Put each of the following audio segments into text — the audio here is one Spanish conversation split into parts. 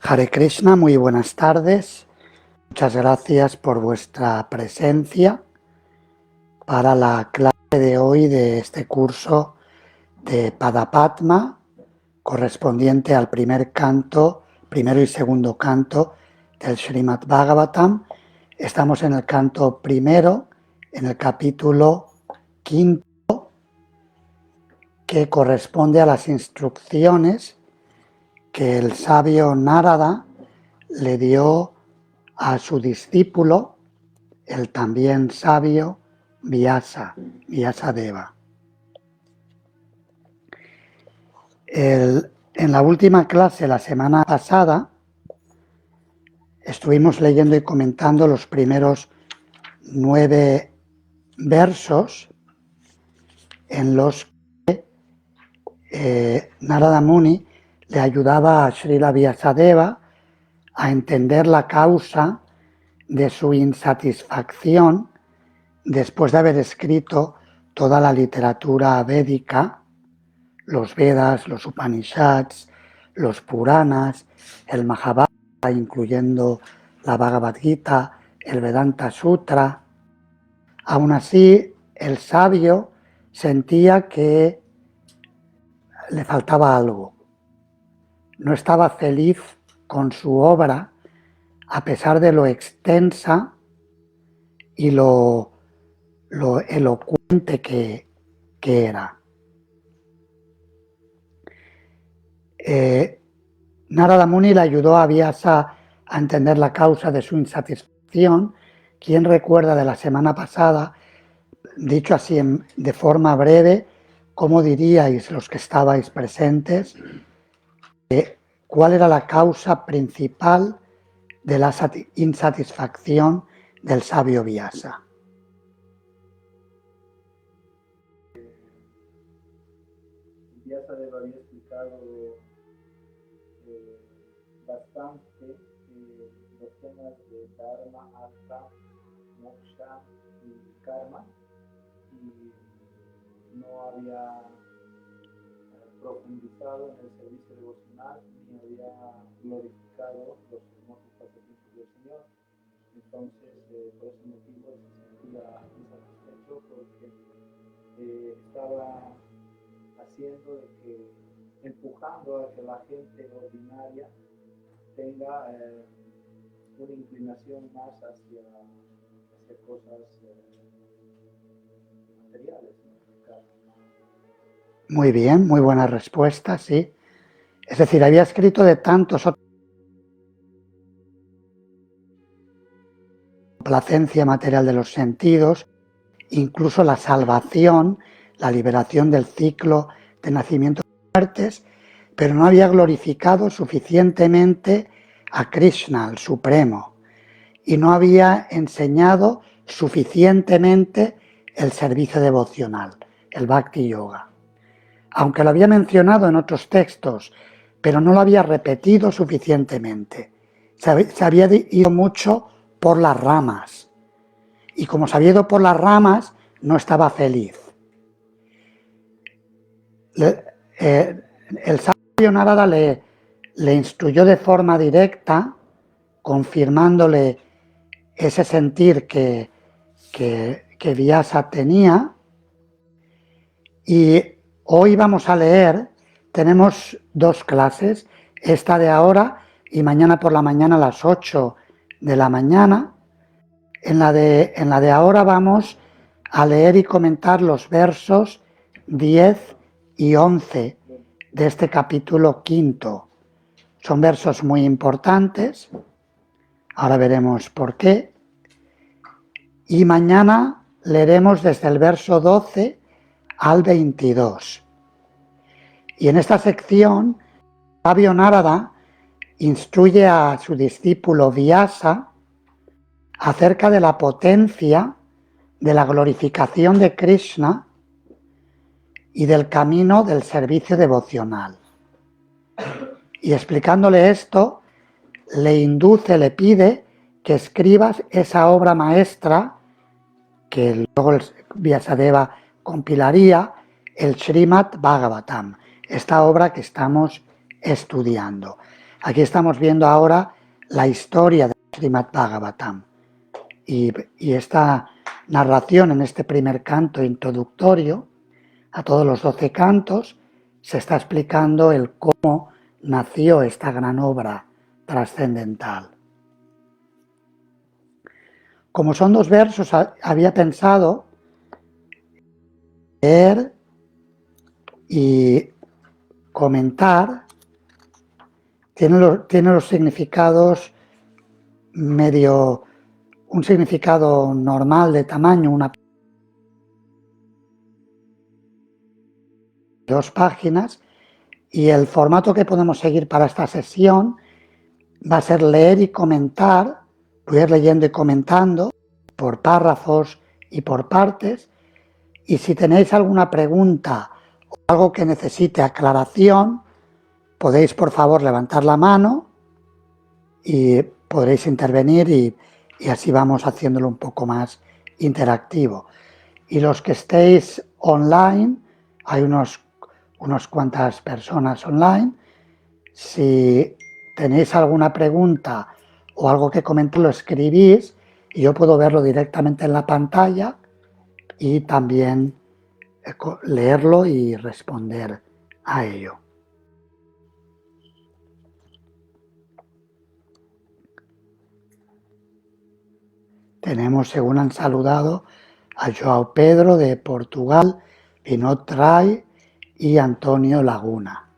Hare Krishna, muy buenas tardes. Muchas gracias por vuestra presencia para la clase de hoy de este curso de Padapatma, correspondiente al primero y segundo canto del Srimad Bhagavatam. Estamos en el canto primero, en el capítulo quinto, que corresponde a las instrucciones que el sabio Narada le dio a su discípulo, el también sabio Vyasadeva. En la última clase, la semana pasada, estuvimos leyendo y comentando los primeros 9 versos en los que Narada Muni le ayudaba a Srila Vyasadeva a entender la causa de su insatisfacción después de haber escrito toda la literatura védica, los Vedas, los Upanishads, los Puranas, el Mahabharata, incluyendo la Bhagavad Gita, el Vedanta Sutra. Aún así, el sabio sentía que le faltaba algo. No estaba feliz con su obra, a pesar de lo extensa y lo elocuente que era. Narada Muni le ayudó a Vyasa a entender la causa de su insatisfacción. ¿Quién recuerda de la semana pasada, dicho así de forma breve, cómo diríais los que estabais presentes, cuál era la causa principal de la insatisfacción del sabio Vyasa? Vyasadeva había explicado bastante los temas de Dharma, Artha, Moksha y Karma, y no había profundizado en el servicio devocional ni había glorificado los hermosos pasatiempos del Señor. Entonces, por ese motivo se sentía insatisfecho porque estaba haciendo de que, empujando a que la gente ordinaria tenga una inclinación más hacia cosas materiales, ¿no? Muy bien, muy buena respuesta, sí. Es decir, había escrito de tantos otros complacencia material de los sentidos, incluso la salvación, la liberación del ciclo de nacimientos y muertes, pero no había glorificado suficientemente a Krishna, el Supremo, y no había enseñado suficientemente el servicio devocional, el Bhakti Yoga. Aunque lo había mencionado en otros textos, pero no lo había repetido suficientemente. Se había ido mucho por las ramas. Y como se había ido por las ramas, no estaba feliz. El sabio Narada le instruyó de forma directa, confirmándole ese sentir que Vyasa tenía. Y hoy vamos a leer, tenemos 2 clases, esta de ahora y mañana por la mañana a las 8 de la mañana. En la de ahora vamos a leer y comentar los versos 10 y 11 de este capítulo quinto. Son versos muy importantes, ahora veremos por qué. Y mañana leeremos desde el verso 12 al 22. Y en esta sección, sabio Narada instruye a su discípulo Vyasa acerca de la potencia de la glorificación de Krishna y del camino del servicio devocional. Y explicándole esto, le induce, le pide que escribas esa obra maestra que luego Vyasadeva compilaría, el Srimad Bhagavatam, esta obra que estamos estudiando. Aquí estamos viendo ahora la historia de Srimad Bhagavatam y esta narración en este primer canto introductorio a todos los 12 cantos se está explicando el cómo nació esta gran obra trascendental. Como son 2 versos, había pensado leer y comentar. Tiene los significados medio, un significado normal de tamaño, 2 páginas, y el formato que podemos seguir para esta sesión va a ser leer y comentar, voy a ir leyendo y comentando por párrafos y por partes, y si tenéis alguna pregunta o algo que necesite aclaración, podéis por favor levantar la mano y podréis intervenir y así vamos haciéndolo un poco más interactivo. Y los que estéis online, hay unas cuantas personas online, si tenéis alguna pregunta o algo que comentar, lo escribís y yo puedo verlo directamente en la pantalla y también leerlo y responder a ello. Tenemos, según han saludado, a Joao Pedro de Portugal, Pinot Ray y Antonio Laguna.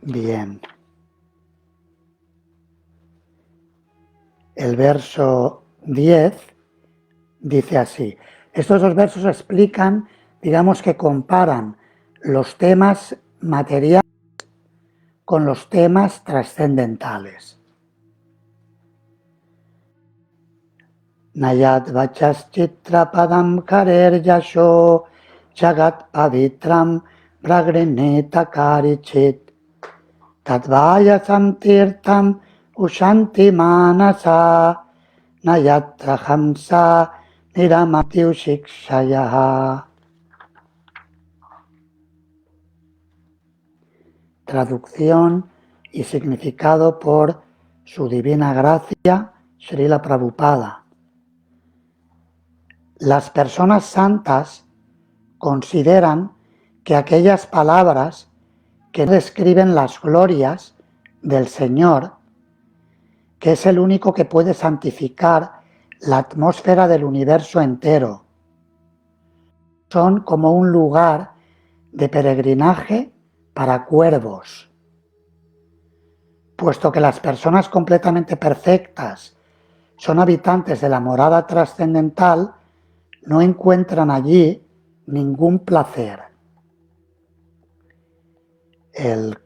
Bien. El verso 10 dice así. Estos 2 versos explican, digamos que comparan los temas materiales con los temas trascendentales. Nayat vachaschitra padam karer yasho jagat pavitram bragreneta karichit tadvaya samtirtam ushanti manasa nayatra hamsa niramatiu shikshaya. Traducción y significado por su divina gracia, Srila Prabhupada. Las personas santas consideran que aquellas palabras que describen las glorias del Señor, que es el único que puede santificar la atmósfera del universo entero, son como un lugar de peregrinaje para cuervos, puesto que las personas completamente perfectas son habitantes de la morada trascendental, no encuentran allí ningún placer. El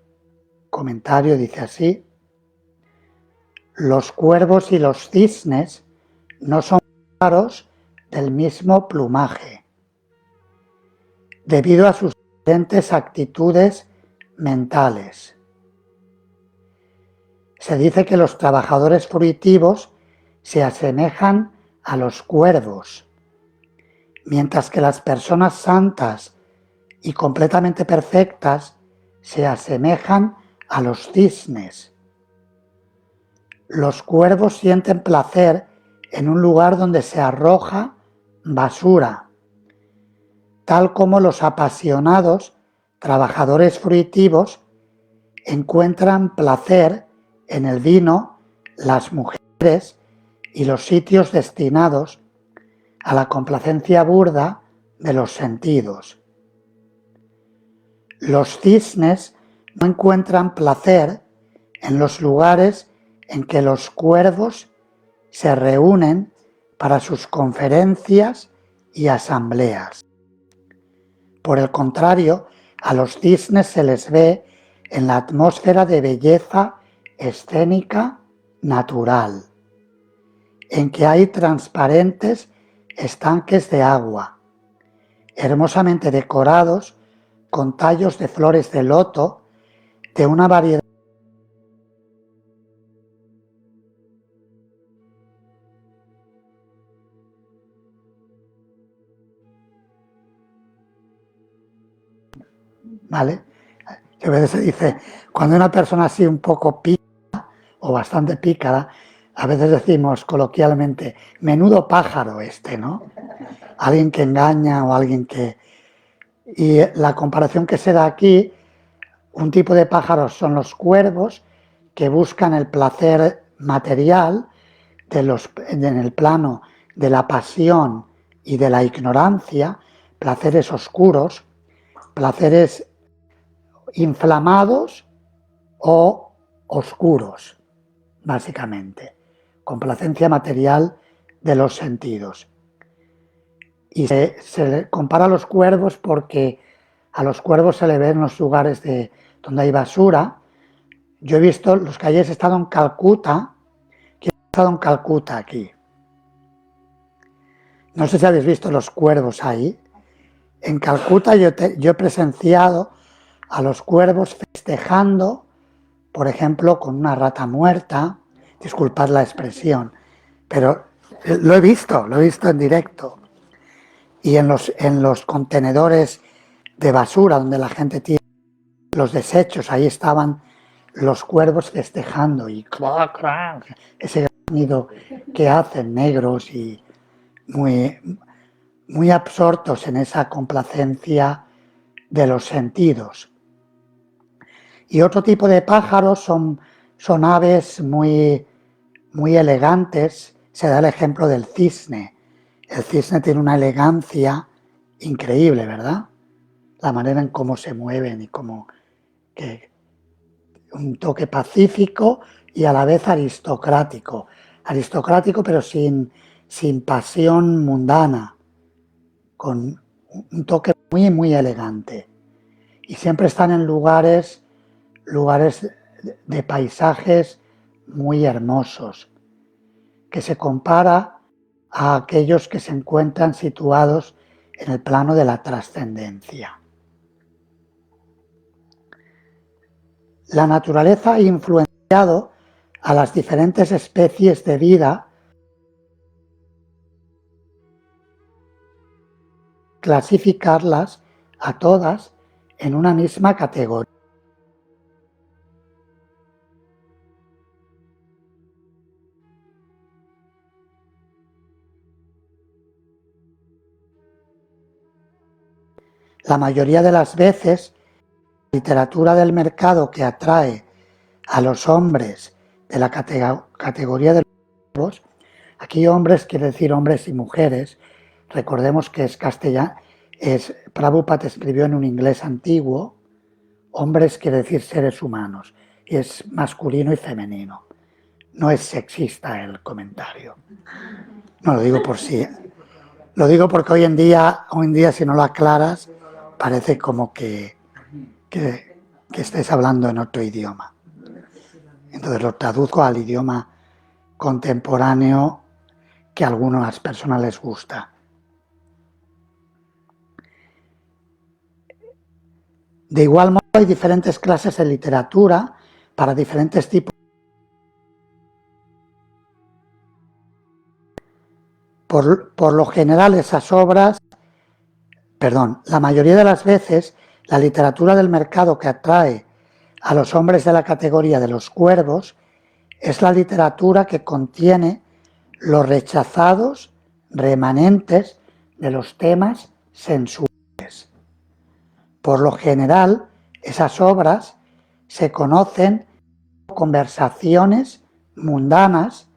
comentario dice así: los cuervos y los cisnes no son pájaros del mismo plumaje, debido a sus diferentes actitudes mentales. Se dice que los trabajadores fruitivos se asemejan a los cuervos, mientras que las personas santas y completamente perfectas se asemejan a los cisnes. Los cuervos sienten placer en un lugar donde se arroja basura, tal como los apasionados trabajadores fruitivos encuentran placer en el vino, las mujeres y los sitios destinados a la complacencia burda de los sentidos. Los cisnes no encuentran placer en los lugares en que los cuervos se reúnen para sus conferencias y asambleas. Por el contrario, a los cisnes se les ve en la atmósfera de belleza escénica natural, en que hay transparentes estanques de agua, hermosamente decorados con tallos de flores de loto de una variedad ¿vale? Que a veces se dice, cuando una persona así un poco pícara o bastante pícara, a veces decimos coloquialmente, menudo pájaro este, ¿no? Alguien que engaña o alguien que... Y la comparación que se da aquí, un tipo de pájaros son los cuervos que buscan el placer material en el plano de la pasión y de la ignorancia, placeres oscuros, placeres inflamados o oscuros, básicamente, complacencia material de los sentidos. Y se compara a los cuervos porque a los cuervos se le ve en los lugares donde hay basura. Yo he visto los que hayáis estado en Calcuta, que he estado en Calcuta aquí. No sé si habéis visto los cuervos ahí. En Calcuta yo he presenciado a los cuervos festejando, por ejemplo, con una rata muerta, disculpad la expresión, pero lo he visto en directo. Y en los contenedores de basura donde la gente tiene los desechos, ahí estaban los cuervos festejando y ese sonido que hacen negros y muy, muy absortos en esa complacencia de los sentidos. Y otro tipo de pájaros son aves muy, muy elegantes. Se da el ejemplo del cisne. El cisne tiene una elegancia increíble, ¿verdad? La manera en cómo se mueven y cómo que un toque pacífico y a la vez aristocrático. Aristocrático pero sin pasión mundana, con un toque muy, muy elegante. Y siempre están en lugares de paisajes muy hermosos, que se compara a aquellos que se encuentran situados en el plano de la trascendencia. La naturaleza ha influenciado a las diferentes especies de vida, clasificarlas a todas en una misma categoría. La mayoría de las veces, la literatura del mercado que atrae a los hombres de la categoría de los aquí hombres quiere decir hombres y mujeres, recordemos que es castellano, Prabhupada escribió en un inglés antiguo, hombres quiere decir seres humanos, y es masculino y femenino. No es sexista el comentario. No lo digo por sí. Lo digo porque hoy en día si no lo aclaras, parece como que estés hablando en otro idioma. Entonces lo traduzco al idioma contemporáneo que a algunas personas les gusta. De igual modo hay diferentes clases de literatura para diferentes tipos. Por lo general esas obras, la mayoría de las veces la literatura del mercado que atrae a los hombres de la categoría de los cuervos es la literatura que contiene los rechazados remanentes de los temas sensuales. Por lo general, esas obras se conocen como conversaciones mundanas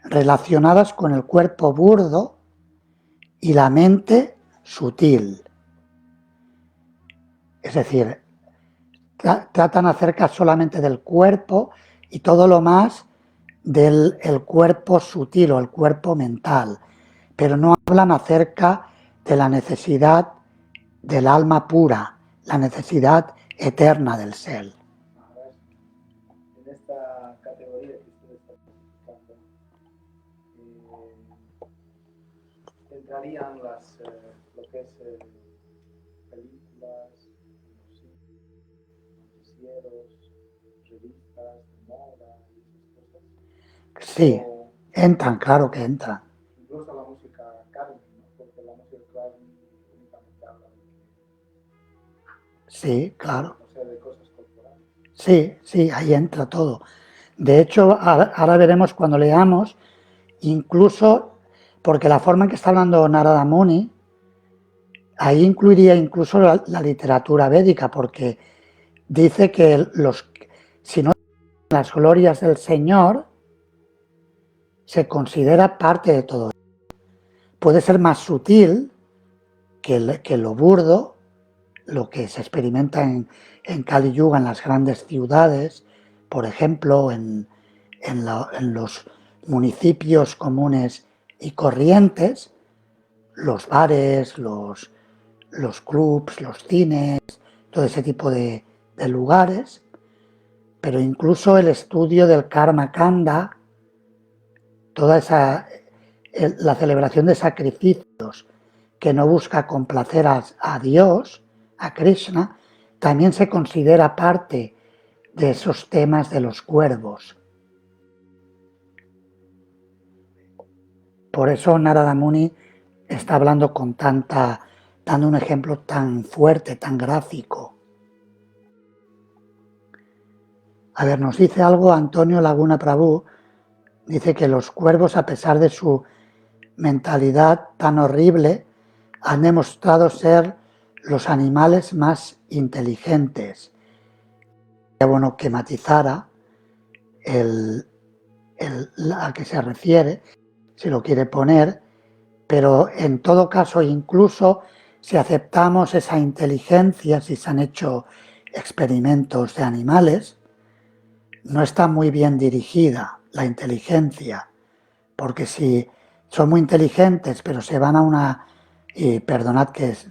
relacionadas con el cuerpo burdo y la mente sutil. Es decir, tratan acerca solamente del cuerpo y todo lo más del cuerpo sutil o el cuerpo mental, pero no hablan acerca de la necesidad del alma pura, la necesidad eterna del ser. En esta categoría que usted está clasificando, entrarían lo que es películas, noticieros, revistas de moda y esas cosas. Sí, entran, claro que entran. Incluso la música carne, ¿no? Porque la música carne únicamente habla de sí, claro. o sea, de cosas corporales. Sí, sí, ahí entra todo. De hecho, ahora veremos cuando leamos, incluso, porque la forma en que está hablando Narada Muni, ahí incluiría incluso la literatura védica, porque dice que si no las glorias del Señor, se considera parte de todo. Puede ser más sutil que lo burdo, lo que se experimenta en Kali Yuga, en las grandes ciudades, por ejemplo, en los municipios comunes y corrientes, los bares, los clubs, los cines, todo ese tipo de lugares, pero incluso el estudio del Karma Kanda, toda la celebración de sacrificios que no busca complacer a Dios, a Krishna, también se considera parte de esos temas de los cuervos. Por eso Narada Muni está hablando dando un ejemplo tan fuerte, tan gráfico. A ver, nos dice algo Antonio Laguna Prabhu, dice que los cuervos, a pesar de su mentalidad tan horrible, han demostrado ser los animales más inteligentes. Sería bueno que matizara a qué se refiere, si lo quiere poner, pero en todo caso, incluso si aceptamos esa inteligencia, si se han hecho experimentos de animales, no está muy bien dirigida la inteligencia, porque si son muy inteligentes, pero se van y perdonad que es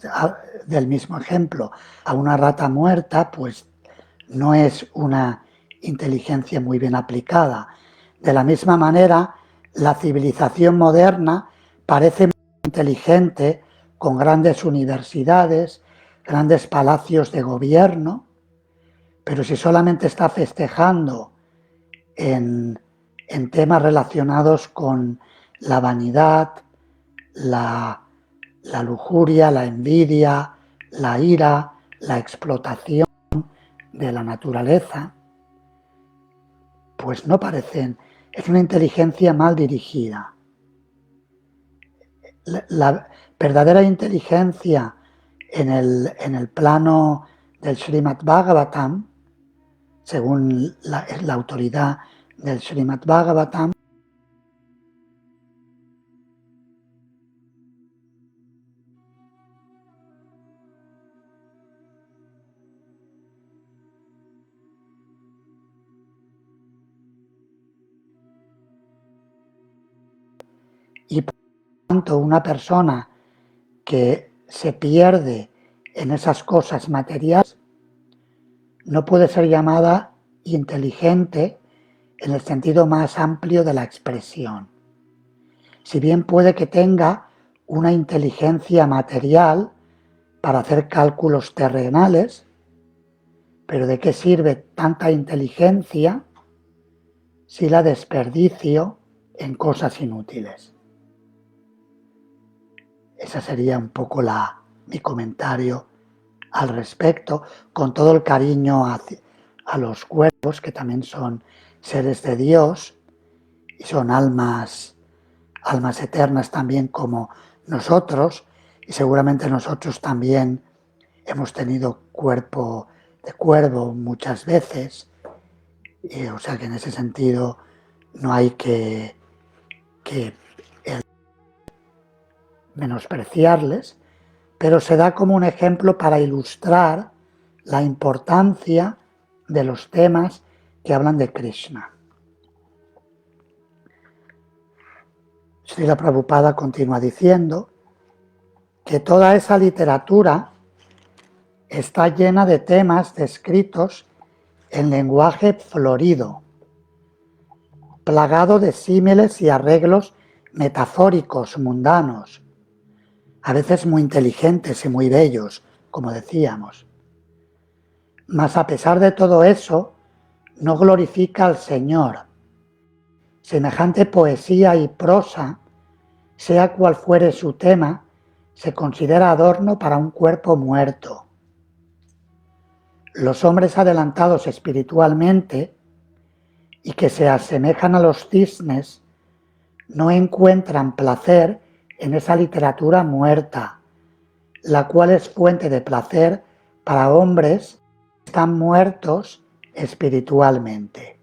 del mismo ejemplo, a una rata muerta, pues no es una inteligencia muy bien aplicada. De la misma manera, la civilización moderna parece muy inteligente, con grandes universidades, grandes palacios de gobierno, pero si solamente está festejando en temas relacionados con la vanidad, la lujuria, la envidia, la ira, la explotación de la naturaleza, pues no parecen, es una inteligencia mal dirigida. La verdadera inteligencia en el plano del Srimad Bhagavatam, según la autoridad del Srimad Bhagavatam, y por tanto una persona que se pierde en esas cosas materiales no puede ser llamada inteligente en el sentido más amplio de la expresión. Si bien puede que tenga una inteligencia material para hacer cálculos terrenales, pero ¿de qué sirve tanta inteligencia si la desperdicio en cosas inútiles? Ese sería un poco mi comentario al respecto, con todo el cariño a los cuervos, que también son seres de Dios y son almas eternas también como nosotros, y seguramente nosotros también hemos tenido cuerpo de cuervo muchas veces, o sea que en ese sentido no hay que menospreciarles, pero se da como un ejemplo para ilustrar la importancia de los temas que hablan de Krishna. Srila Prabhupada continúa diciendo que toda esa literatura está llena de temas descritos en lenguaje florido, plagado de símiles y arreglos metafóricos mundanos, a veces muy inteligentes y muy bellos, como decíamos. Mas a pesar de todo eso, no glorifica al Señor. Semejante poesía y prosa, sea cual fuere su tema, se considera adorno para un cuerpo muerto. Los hombres adelantados espiritualmente y que se asemejan a los cisnes no encuentran placer en esa literatura muerta, la cual es fuente de placer para hombres que están muertos espiritualmente.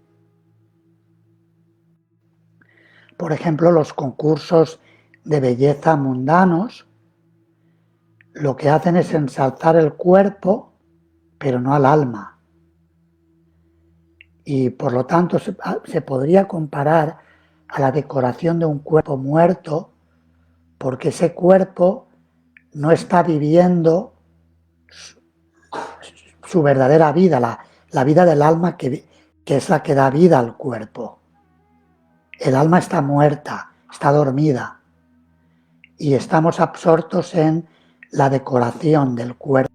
Por ejemplo, los concursos de belleza mundanos lo que hacen es ensalzar el cuerpo, pero no al alma. Y por lo tanto se podría comparar a la decoración de un cuerpo muerto, porque ese cuerpo no está viviendo su verdadera vida, la vida del alma que es la que da vida al cuerpo. El alma está muerta, está dormida, y estamos absortos en la decoración del cuerpo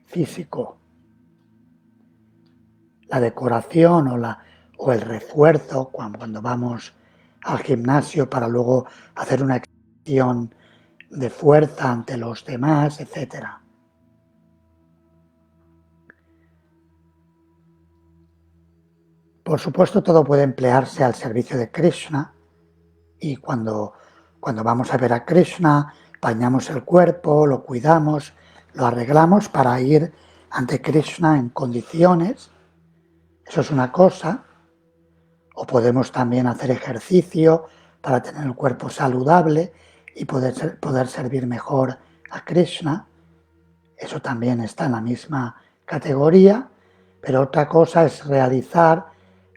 físico. La decoración o el refuerzo cuando vamos al gimnasio para luego hacer una exhibición de fuerza ante los demás, etc. Por supuesto, todo puede emplearse al servicio de Krishna, y cuando vamos a ver a Krishna, bañamos el cuerpo, lo cuidamos, lo arreglamos para ir ante Krishna en condiciones. Eso es una cosa. O podemos también hacer ejercicio para tener el cuerpo saludable y poder servir mejor a Krishna. Eso también está en la misma categoría, pero otra cosa es realizar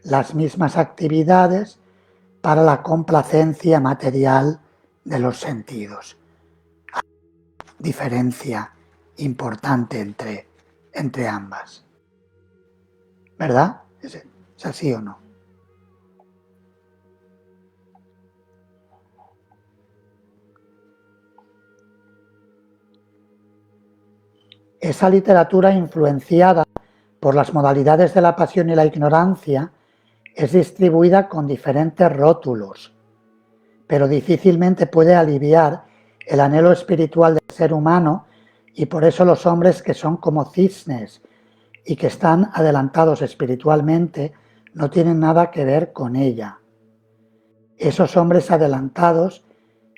las mismas actividades para la complacencia material de los sentidos. Hay diferencia importante entre ambas. ¿Verdad? ¿Es así o no? Esa literatura influenciada por las modalidades de la pasión y la ignorancia es distribuida con diferentes rótulos, pero difícilmente puede aliviar el anhelo espiritual del ser humano, y por eso los hombres que son como cisnes y que están adelantados espiritualmente no tienen nada que ver con ella. Esos hombres adelantados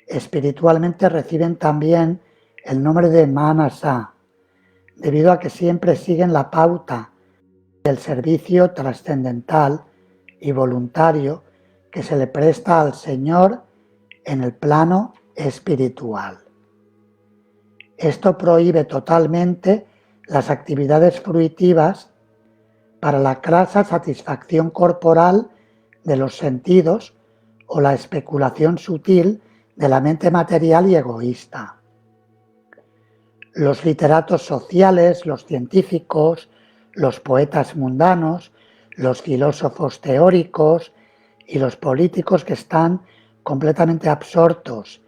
espiritualmente reciben también el nombre de Manasa, debido a que siempre siguen la pauta del servicio trascendental y voluntario que se le presta al Señor en el plano espiritual. Esto prohíbe totalmente las actividades fruitivas para la crasa satisfacción corporal de los sentidos o la especulación sutil de la mente material y egoísta. Los literatos sociales, los científicos, los poetas mundanos, los filósofos teóricos y los políticos que están completamente absortos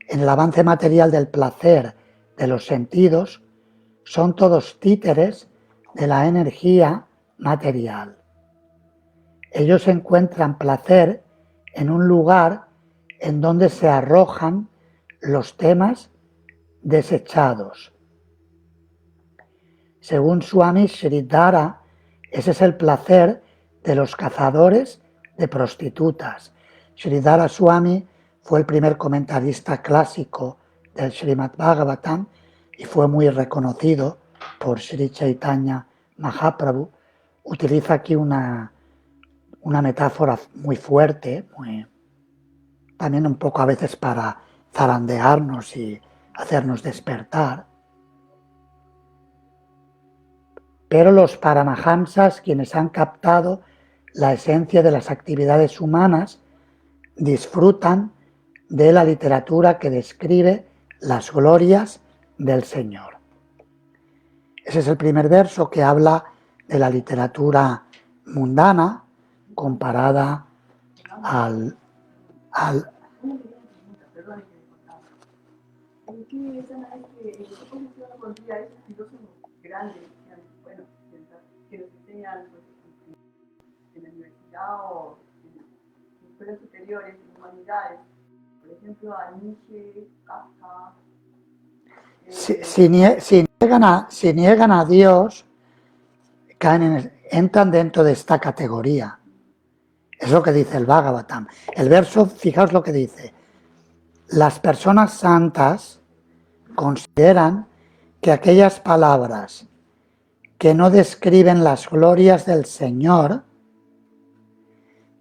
en el avance material del placer de los sentidos son todos títeres de la energía material. Ellos encuentran placer en un lugar en donde se arrojan los temas desechados. Según Swami Sridhara, ese es el placer de los cazadores de prostitutas. Sridhara Swami fue el primer comentarista clásico del Srimad Bhagavatam y fue muy reconocido por Sri Chaitanya Mahaprabhu. Utiliza aquí una metáfora muy fuerte, también un poco a veces para zarandearnos y hacernos despertar. Pero los Paramahamsas, quienes han captado la esencia de las actividades humanas, disfrutan de la literatura que describe las glorias del Señor. Ese es el primer verso que habla de la literatura mundana comparada al ¿En qué posición pondría esos filósofos grandes que nos enseñan en la universidad o en escuelas superiores, en humanidades? Por ejemplo, a Nietzsche, Kafka. Si niegan a Dios, entran dentro de esta categoría. Es lo que dice el Bhagavatam. El verso, fijaos lo que dice. Las personas santas consideran que aquellas palabras que no describen las glorias del Señor,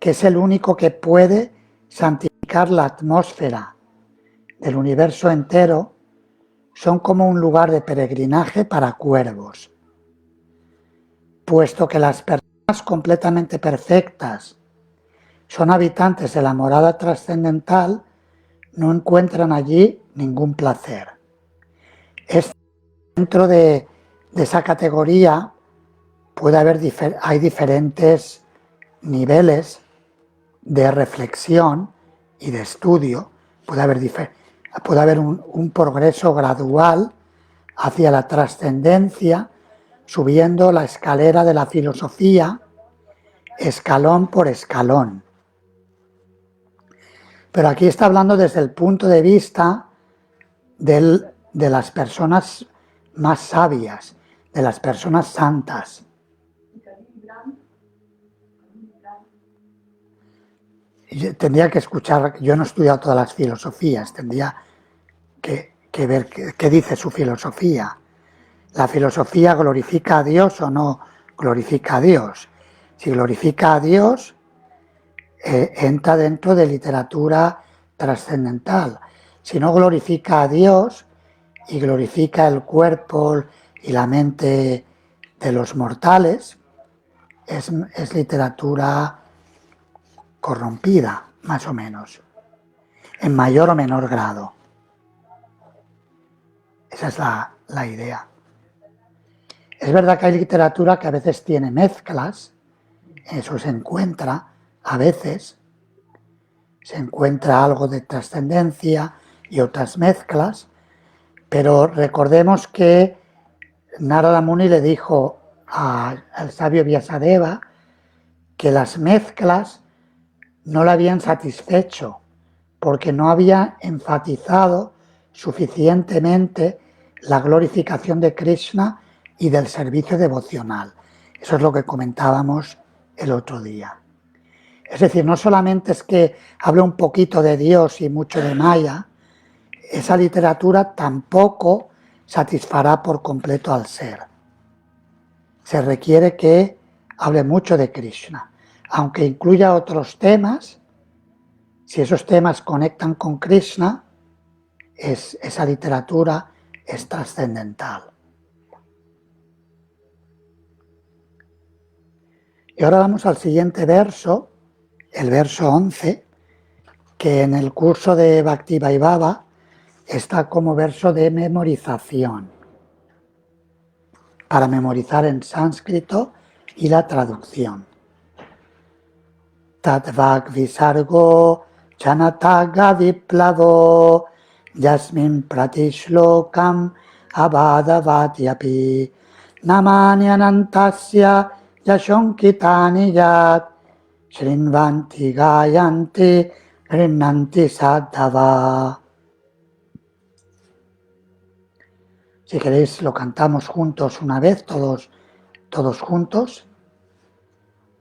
que es el único que puede santificar la atmósfera del universo entero, son como un lugar de peregrinaje para cuervos, puesto que las personas completamente perfectas son habitantes de la morada trascendental, no encuentran allí ningún placer. Dentro de esa categoría hay diferentes niveles de reflexión y de estudio. Puede haber un progreso gradual hacia la trascendencia, subiendo la escalera de la filosofía escalón por escalón. Pero aquí está hablando desde el punto de vista de las personas más sabias, de las personas santas. Tendría que escuchar, yo no he estudiado todas las filosofías, tendría que ver qué dice su filosofía. ¿La filosofía glorifica a Dios o no glorifica a Dios? Si glorifica a Dios, entra dentro de literatura trascendental. Si no glorifica a Dios y glorifica el cuerpo y la mente de los mortales, es literatura corrompida, más o menos, en mayor o menor grado. Esa es la idea. Es verdad que hay literatura que a veces tiene mezclas, eso se encuentra, a veces se encuentra algo de trascendencia y otras mezclas, pero recordemos que Narada Muni le dijo al sabio Vyasadeva que las mezclas no le habían satisfecho porque no había enfatizado suficientemente la glorificación de Krishna y del servicio devocional. Eso es lo que comentábamos el otro día. Es decir, no solamente es que hable un poquito de Dios y mucho de Maya, esa literatura tampoco satisfará por completo al ser. Se requiere que hable mucho de Krishna, aunque incluya otros temas. Si esos temas conectan con Krishna, esa literatura es trascendental. Y ahora vamos al siguiente verso, el verso 11, que en el curso de Bhakti-Vaibhava está como verso de memorización, para memorizar en sánscrito y la traducción. Tatvak visargo chanataga viplavo yasmin pratishlokam abhadavadyapi namani anantasya yashonkitani yat shrinvanti gayanti rinnanti sadhava. Si queréis lo cantamos juntos una vez, todos juntos.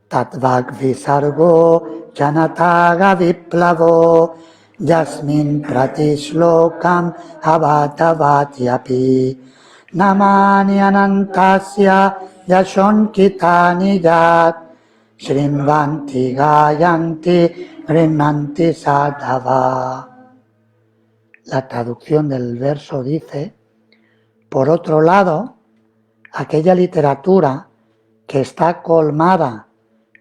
Tatvak visargo janataga viplavo yasmin pratishlokam abhadavadyapi namani anantasya yashonkitani yat shrinvanti gayanti rinnanti sadhava. La traducción del verso dice: por otro lado, aquella literatura que está colmada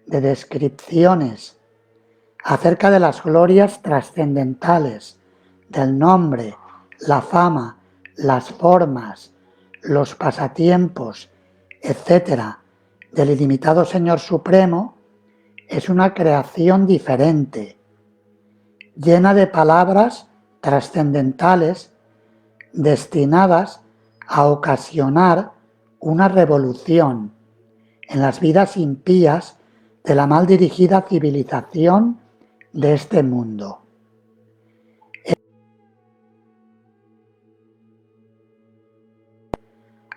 de descripciones acerca de las glorias trascendentales del nombre, la fama, las formas, los pasatiempos, etc., del ilimitado Señor Supremo, es una creación diferente, llena de palabras trascendentales destinadas a ocasionar una revolución en las vidas impías de la mal dirigida civilización de este mundo.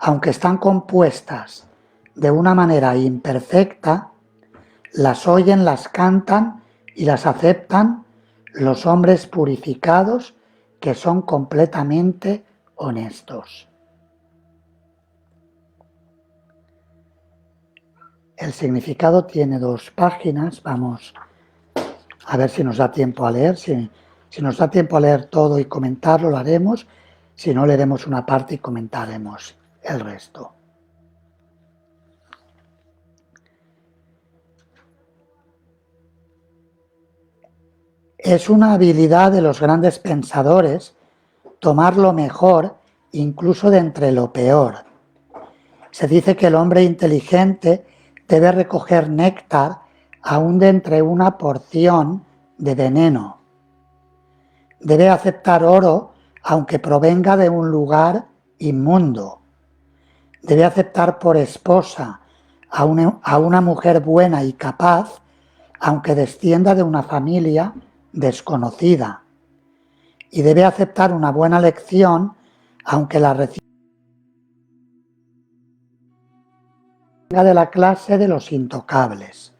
Aunque están compuestas de una manera imperfecta, las oyen, las cantan y las aceptan los hombres purificados que son completamente honestos. El significado tiene 2 páginas, vamos a ver si nos da tiempo a leer. Si nos da tiempo a leer todo y comentarlo, lo haremos. Si no, leeremos una parte y comentaremos el resto. Es una habilidad de los grandes pensadores tomar lo mejor incluso de entre lo peor. Se dice que el hombre inteligente debe recoger néctar aún de entre una porción de veneno. Debe aceptar oro aunque provenga de un lugar inmundo. Debe aceptar por esposa a una mujer buena y capaz aunque descienda de una familia desconocida. Y debe aceptar una buena lección aunque la reciba de la clase de los intocables.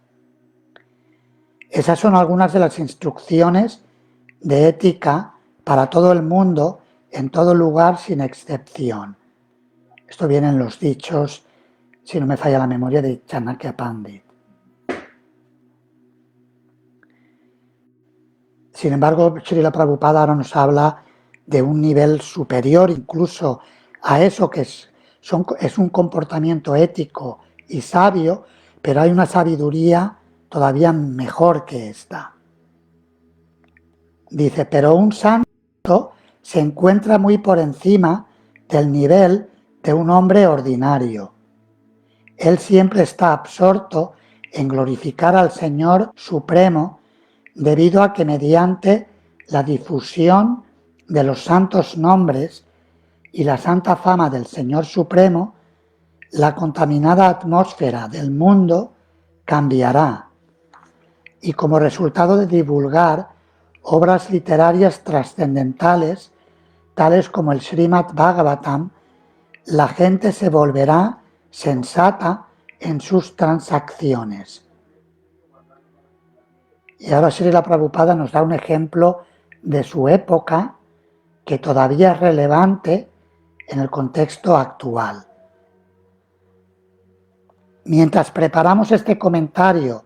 Esas son algunas de las instrucciones de ética para todo el mundo, en todo lugar, sin excepción. Esto viene en los dichos, si no me falla la memoria, de Chanakya Pandit. Sin embargo, Srila Prabhupada ahora nos habla de un nivel superior incluso a eso que es un comportamiento ético y sabio, pero hay una sabiduría todavía mejor que esta. Dice, pero un santo se encuentra muy por encima del nivel de un hombre ordinario. Él siempre está absorto en glorificar al Señor Supremo debido a que mediante la difusión de los santos nombres y la santa fama del Señor Supremo, la contaminada atmósfera del mundo cambiará. Y como resultado de divulgar obras literarias trascendentales, tales como el Srimad Bhagavatam, la gente se volverá sensata en sus transacciones. Y ahora Srila Prabhupada nos da un ejemplo de su época que todavía es relevante en el contexto actual. Mientras preparamos este comentario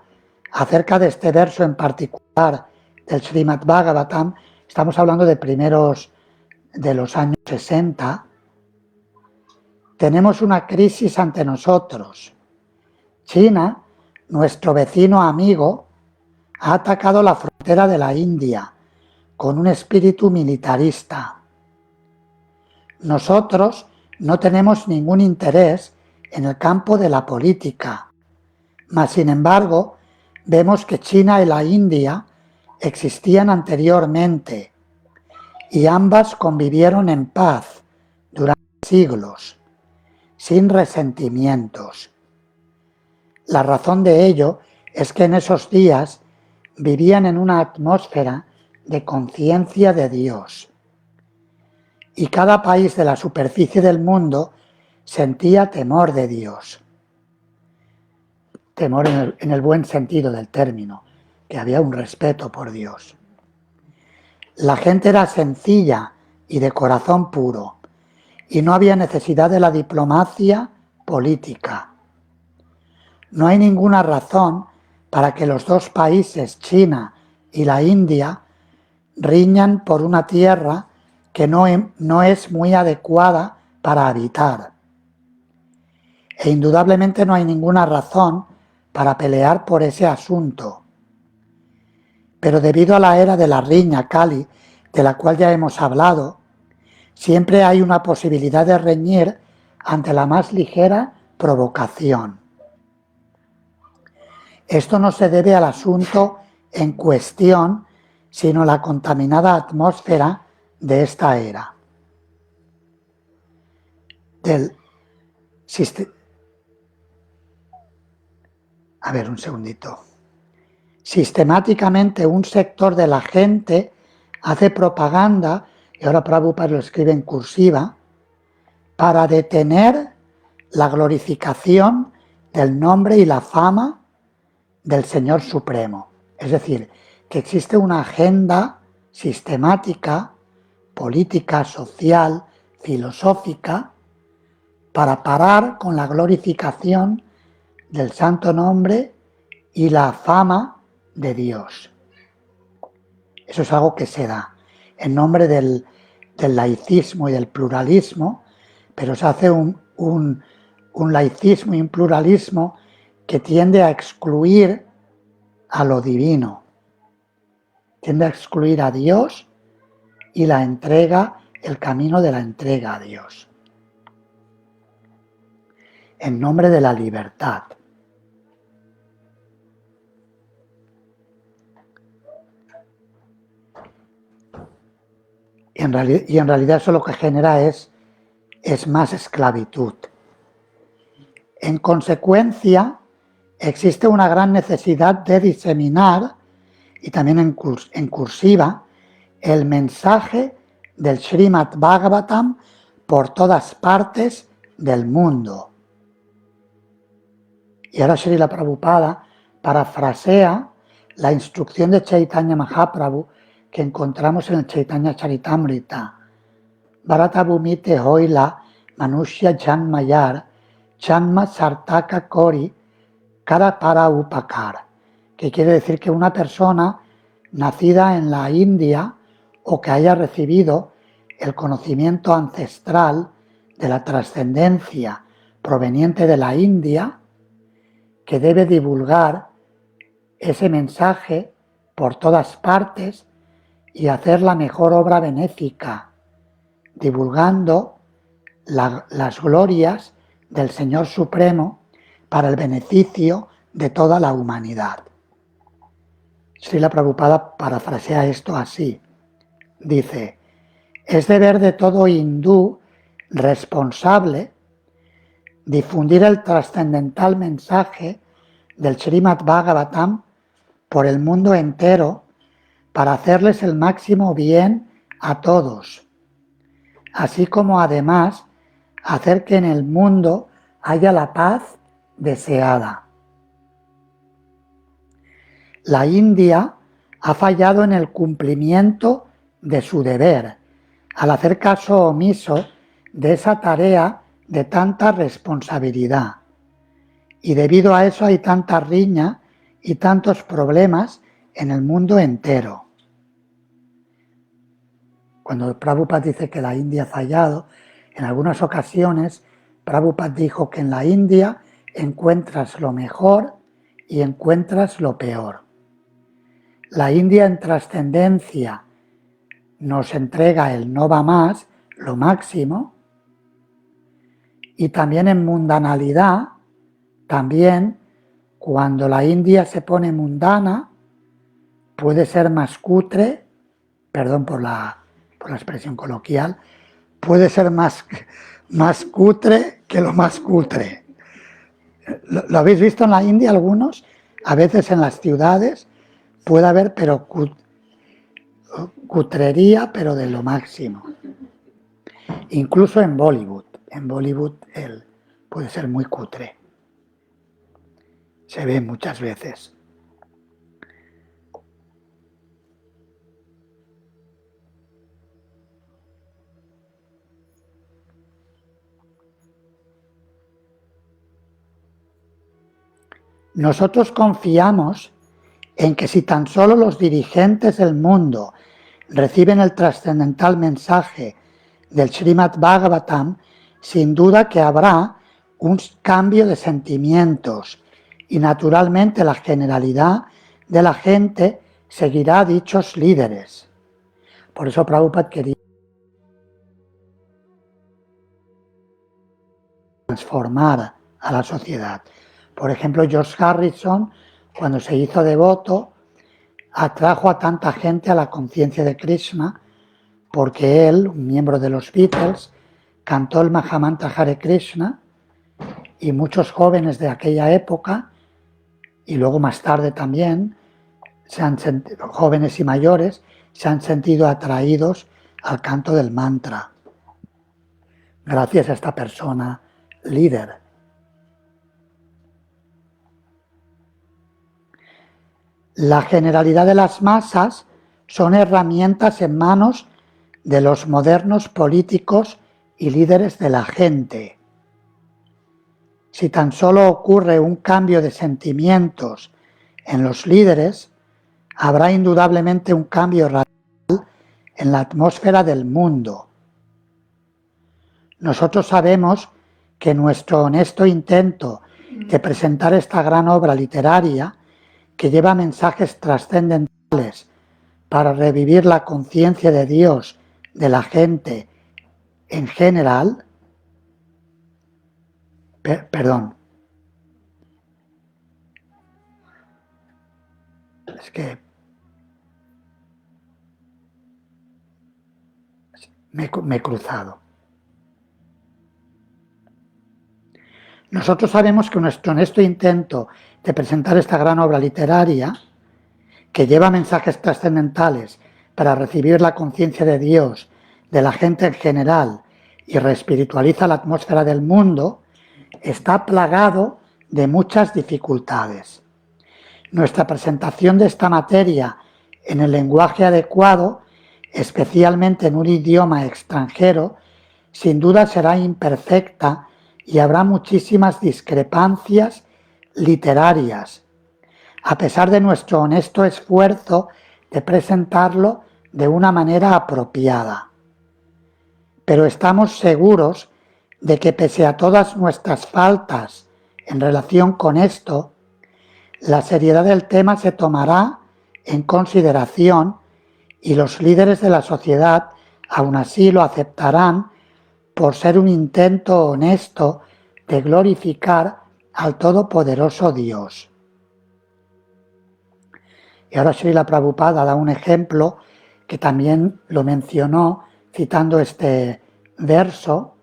acerca de este verso en particular del Srimad Bhagavatam, estamos hablando de primeros de los años 60, tenemos una crisis ante nosotros. China, nuestro vecino amigo, ha atacado la frontera de la India con un espíritu militarista. Nosotros no tenemos ningún interés en el campo de la política, mas sin embargo vemos que China y la India existían anteriormente y ambas convivieron en paz durante siglos, sin resentimientos. La razón de ello es que en esos días vivían en una atmósfera de conciencia de Dios. Y cada país de la superficie del mundo sentía temor de Dios. Temor en el buen sentido del término, que había un respeto por Dios. La gente era sencilla y de corazón puro, y no había necesidad de la diplomacia política. No hay ninguna razón para que los dos países, China y la India, riñan por una tierra que no es muy adecuada para habitar. E indudablemente no hay ninguna razón para pelear por ese asunto. Pero debido a la era de la riña Kali, de la cual ya hemos hablado, siempre hay una posibilidad de reñir ante la más ligera provocación. Esto no se debe al asunto en cuestión, sino a la contaminada atmósfera de esta era. Un segundito. Sistemáticamente un sector de la gente hace propaganda, y ahora Prabhupada lo escribe en cursiva, para detener la glorificación del nombre y la fama del Señor Supremo. Es decir, que existe una agenda sistemática, política, social, filosófica, para parar con la glorificación del santo nombre y la fama de Dios. Eso es algo que se da en nombre del laicismo y del pluralismo, pero se hace un laicismo y un pluralismo que tiende a excluir a lo divino, tiende a excluir a Dios y la entrega, el camino de la entrega a Dios, en nombre de la libertad. Y en realidad eso lo que genera es más esclavitud. En consecuencia, existe una gran necesidad de diseminar, y también en cursiva, el mensaje del Srimad Bhagavatam por todas partes del mundo. Y ahora Srila Prabhupada parafrasea la instrucción de Chaitanya Mahaprabhu que encontramos en el Chaitanya Charitamrita. Bharata Bhumite Hoila Manushya Janmayar Chanma Sartaka Kori Kara Para Upakar, que quiere decir que una persona nacida en la India o que haya recibido el conocimiento ancestral de la trascendencia proveniente de la India, que debe divulgar ese mensaje por todas partes y hacer la mejor obra benéfica, divulgando las glorias del Señor Supremo para el beneficio de toda la humanidad. Srila Prabhupada parafrasea esto así. Dice, es deber de todo hindú responsable difundir el trascendental mensaje del Srimad Bhagavatam por el mundo entero para hacerles el máximo bien a todos, así como además hacer que en el mundo haya la paz deseada. La India ha fallado en el cumplimiento de su deber al hacer caso omiso de esa tarea de tanta responsabilidad. Y debido a eso hay tanta riña y tantos problemas en el mundo entero. Cuando Prabhupada dice que la India ha fallado, en algunas ocasiones Prabhupada dijo que en la India encuentras lo mejor y encuentras lo peor. La India en trascendencia nos entrega el no va más, lo máximo, y también en mundanalidad, también cuando la India se pone mundana, puede ser más cutre, perdón por la expresión coloquial, puede ser más cutre que lo más cutre. ¿Lo habéis visto en la India algunos? A veces en las ciudades puede haber, pero cutrería, pero de lo máximo. Incluso en Bollywood. En Bollywood él puede ser muy cutre. Se ve muchas veces. Nosotros confiamos en que si tan solo los dirigentes del mundo reciben el trascendental mensaje del Srimad Bhagavatam, sin duda que habrá un cambio de sentimientos y naturalmente la generalidad de la gente seguirá a dichos líderes. Por eso Prabhupada quería transformar a la sociedad. Por ejemplo, George Harrison, cuando se hizo devoto, atrajo a tanta gente a la conciencia de Krishna porque él, un miembro de los Beatles, cantó el Mahamantra Hare Krishna y muchos jóvenes de aquella época, y luego más tarde también, jóvenes y mayores, se han sentido atraídos al canto del mantra, gracias a esta persona líder. La generalidad de las masas son herramientas en manos de los modernos políticos y líderes de la gente. Si tan solo ocurre un cambio de sentimientos en los líderes, habrá indudablemente un cambio radical en la atmósfera del mundo. Nosotros sabemos que nuestro honesto intento de presentar esta gran obra literaria, que lleva mensajes trascendentales para revivir la conciencia de Dios de la gente en general, perdón, es que me he cruzado. Nosotros sabemos que nuestro honesto intento de presentar esta gran obra literaria, que lleva mensajes trascendentales para recibir la conciencia de Dios de la gente en general y reespiritualiza la atmósfera del mundo, está plagado de muchas dificultades. Nuestra presentación de esta materia en el lenguaje adecuado, especialmente en un idioma extranjero, sin duda será imperfecta y habrá muchísimas discrepancias literarias, a pesar de nuestro honesto esfuerzo de presentarlo de una manera apropiada. Pero estamos seguros de que pese a todas nuestras faltas en relación con esto, la seriedad del tema se tomará en consideración y los líderes de la sociedad aún así lo aceptarán por ser un intento honesto de glorificar al Todopoderoso Dios. Y ahora Srila Prabhupada da un ejemplo que también lo mencionó citando este verso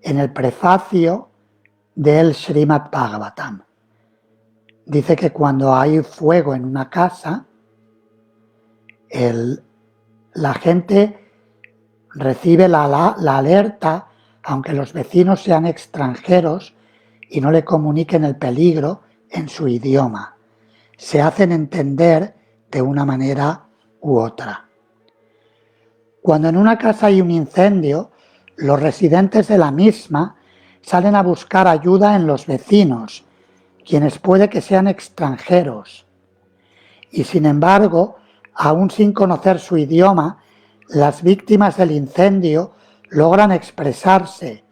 en el prefacio del Srimad Bhagavatam. Dice que cuando hay fuego en una casa, la gente recibe la alerta, aunque los vecinos sean extranjeros y no le comuniquen el peligro en su idioma. Se hacen entender de una manera u otra. Cuando en una casa hay un incendio, los residentes de la misma salen a buscar ayuda en los vecinos, quienes puede que sean extranjeros. Y sin embargo, aún sin conocer su idioma, las víctimas del incendio logran expresarse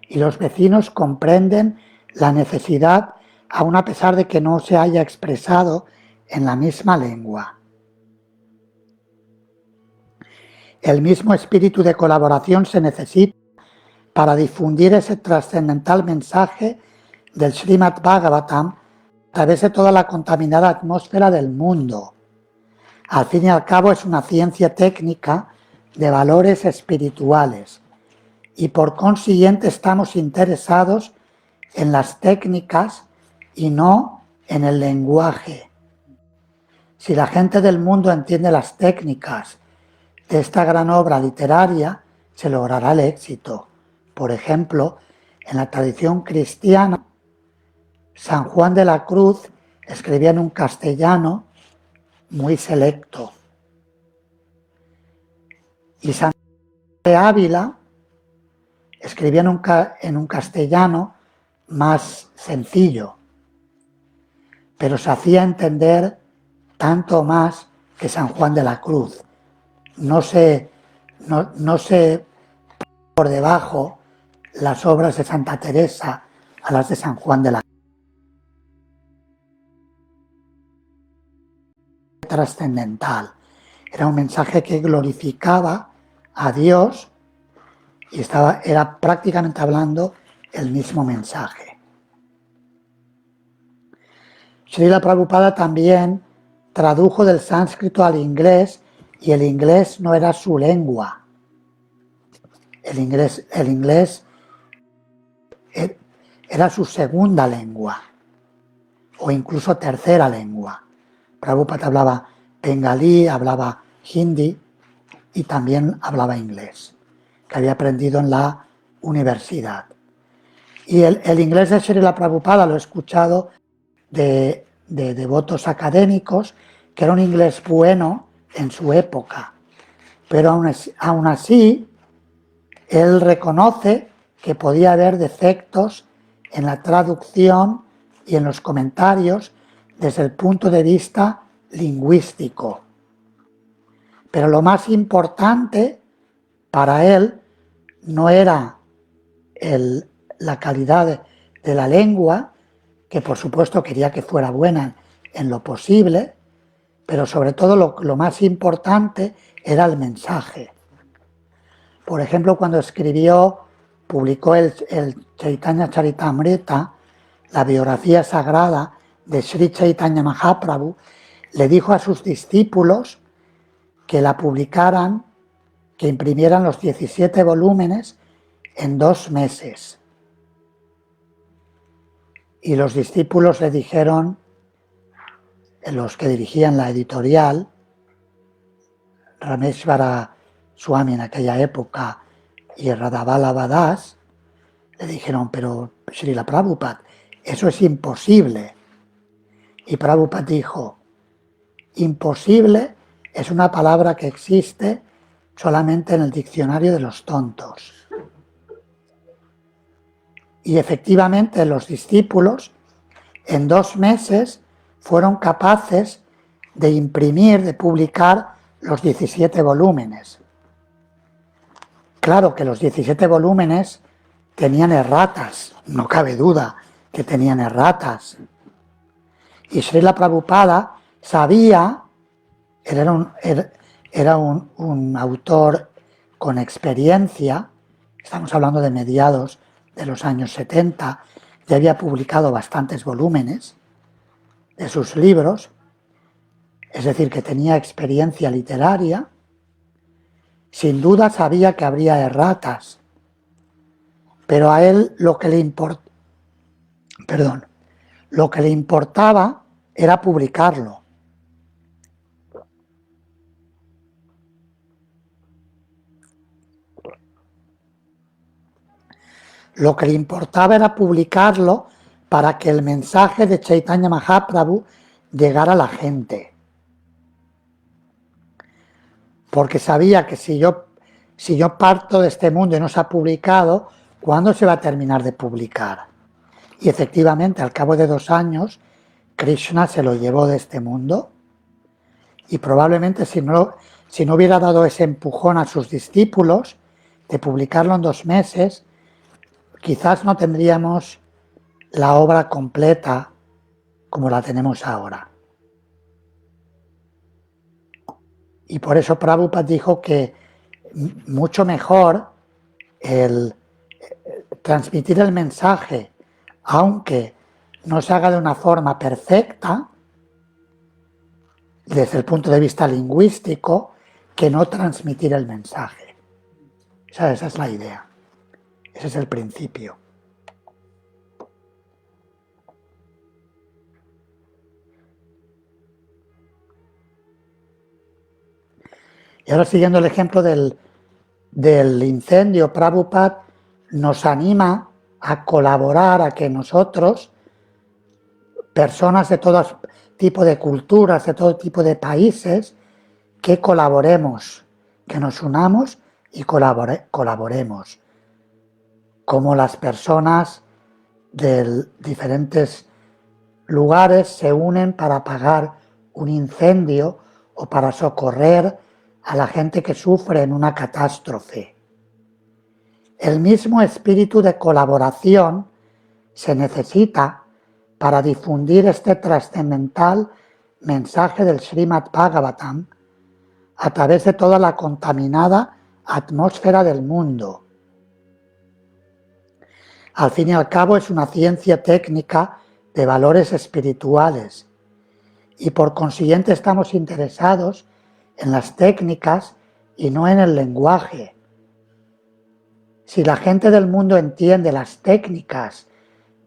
y los vecinos comprenden la necesidad, aun a pesar de que no se haya expresado en la misma lengua. El mismo espíritu de colaboración se necesita para difundir ese trascendental mensaje del Srimad Bhagavatam a través de toda la contaminada atmósfera del mundo. Al fin y al cabo es una ciencia técnica de valores espirituales y por consiguiente estamos interesados en las técnicas y no en el lenguaje. Si la gente del mundo entiende las técnicas de esta gran obra literaria, se logrará el éxito. Por ejemplo, en la tradición cristiana, San Juan de la Cruz escribía en un castellano muy selecto. Y San de Ávila escribía en un castellano más sencillo, pero se hacía entender tanto más que San Juan de la Cruz. No se por debajo las obras de Santa Teresa a las de San Juan de la Cruz. Trascendental. Era un mensaje que glorificaba a Dios y era prácticamente hablando el mismo mensaje. Srila Prabhupada también tradujo del sánscrito al inglés y el inglés no era su lengua. El inglés era su segunda lengua o incluso tercera lengua. Prabhupada hablaba bengalí, hablaba hindi y también hablaba inglés, que había aprendido en la universidad. Y el inglés de Srila Prabhupada lo he escuchado de devotos académicos que era un inglés bueno en su época, pero aún así él reconoce que podía haber defectos en la traducción y en los comentarios desde el punto de vista lingüístico. Pero lo más importante para él no era la calidad de la lengua, que por supuesto quería que fuera buena en lo posible, pero sobre todo lo más importante era el mensaje. Por ejemplo, cuando publicó el Chaitanya Charitamrita, la biografía sagrada de Sri Chaitanya Mahaprabhu, le dijo a sus discípulos que la publicaran, que imprimieran los 17 volúmenes en 2 meses. Y los discípulos le dijeron, los que dirigían la editorial, Rameshvara Swami en aquella época y Radhavala Das, le dijeron, pero Srila Prabhupada, eso es imposible. Y Prabhupada dijo, imposible es una palabra que existe solamente en el diccionario de los tontos. Y efectivamente los discípulos en 2 meses fueron capaces de imprimir, de publicar los 17 volúmenes. Claro que los 17 volúmenes tenían erratas, no cabe duda que tenían erratas. Y Srila Prabhupada sabía, era un autor con experiencia, estamos hablando de mediados de los años 70, ya había publicado bastantes volúmenes de sus libros, es decir, que tenía experiencia literaria, sin duda sabía que habría erratas, pero a él lo que le importaba era publicarlo. Lo que le importaba era publicarlo para que el mensaje de Chaitanya Mahaprabhu llegara a la gente. Porque sabía que si yo parto de este mundo y no se ha publicado, ¿cuándo se va a terminar de publicar? Y efectivamente, al cabo de 2 años, Krishna se lo llevó de este mundo y probablemente si no hubiera dado ese empujón a sus discípulos de publicarlo en 2 meses, quizás no tendríamos la obra completa como la tenemos ahora. Y por eso Prabhupada dijo que mucho mejor el transmitir el mensaje, aunque no se haga de una forma perfecta, desde el punto de vista lingüístico, que no transmitir el mensaje. Esa es la idea. Ese es el principio. Y ahora, siguiendo el ejemplo del incendio, Prabhupada nos anima a colaborar, a que nosotros, personas de todo tipo de culturas, de todo tipo de países, que colaboremos, que nos unamos y colaboremos. Como las personas de diferentes lugares se unen para apagar un incendio o para socorrer a la gente que sufre en una catástrofe. El mismo espíritu de colaboración se necesita para difundir este trascendental mensaje del Srimad Bhagavatam a través de toda la contaminada atmósfera del mundo. Al fin y al cabo es una ciencia técnica de valores espirituales y por consiguiente estamos interesados en las técnicas y no en el lenguaje. Si la gente del mundo entiende las técnicas